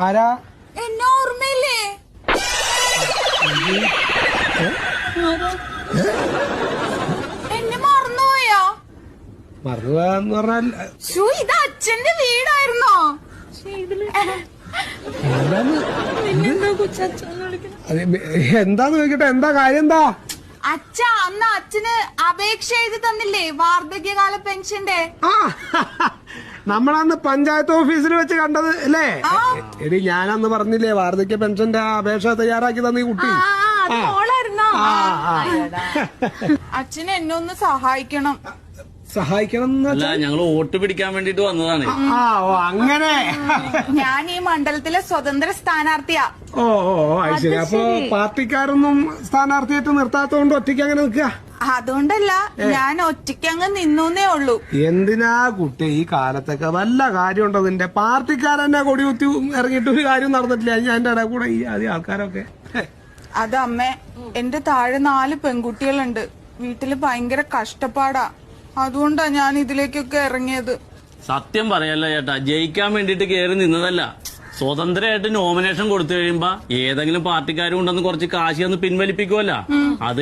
ആരാ? എന്നെ ഓർമ്മയില്ലേ? എന്നെ മറന്നുപോയോ? മറന്നുപോയെന്ന് പറഞ്ഞാൽ ഇത് അച്ഛന്റെ വീടായിരുന്നോ? എന്താന്ന് ചോദിക്കട്ടെ, എന്താ കാര്യം? എന്താ അച്ഛ അന്ന് അച്ഛന് അപേക്ഷ എഴുതി തന്നില്ലേ വാർദ്ധക്യകാല പെൻഷന്റെ? നമ്മളന്ന് പഞ്ചായത്ത് ഓഫീസിൽ വെച്ച് കണ്ടത് അല്ലേ? എടി ഞാനന്ന് പറഞ്ഞില്ലേ വാർദ്ധക്യ പെൻഷന്റെ അപേക്ഷ തയ്യാറാക്കി തന്ന ഈ കുട്ടി. അച്ഛന് എന്നെ ഒന്ന് സഹായിക്കണം. സഹായിക്കണം അല്ല, ഞങ്ങൾ വോട്ട് പിടിക്കാൻ വേണ്ടിട്ട് വന്നതാണ്. അങ്ങനെ ഞാൻ ഈ മണ്ഡലത്തിലെ സ്വതന്ത്ര സ്ഥാനാർത്ഥിയാ. ഓ ശരി. അപ്പൊ പാർട്ടിക്കാരൊന്നും സ്ഥാനാർത്ഥിയായിട്ട് നിർത്താത്തോണ്ട് ഒറ്റയ്ക്ക് അങ്ങനെ നിൽക്കുക? അതുകൊണ്ടല്ല, ഞാൻ ഒറ്റയ്ക്ക് അങ്ങ് നിന്നേ ഉള്ളൂ. എന്തിനാ കുട്ടി ഈ കാലത്തൊക്കെ വല്ല കാര്യമുണ്ടോ? നിന്റെ പാർട്ടിക്കാരെന്നെ കൊടികുത്തി ഇറങ്ങിയിട്ട് ഒരു കാര്യം നടന്നിട്ടില്ല. ഞാൻ എന്റെ ഇടയിൽ കൂടെ ഈ ആദ്യ ആൾക്കാരൊക്കെ. അത് അമ്മേ, എന്റെ താഴെ 4 പെൺകുട്ടികളുണ്ട്. വീട്ടില് ഭയങ്കര കഷ്ടപ്പാടാ. അതുകൊണ്ടാ ഞാൻ ഇതിലേക്കൊക്കെ ഇറങ്ങിയത്. സത്യം പറയല്ല ചേട്ടാ, ജയിക്കാൻ വേണ്ടിട്ട് കയറി നിന്നതല്ല. സ്വതന്ത്രമായിട്ട് നോമിനേഷൻ കൊടുത്തു കഴിയുമ്പോ ഏതെങ്കിലും പാർട്ടിക്കാരും ഉണ്ടെന്ന് കുറച്ച് കാശി ഒന്ന് പിൻവലിപ്പിക്കുമല്ല. അത്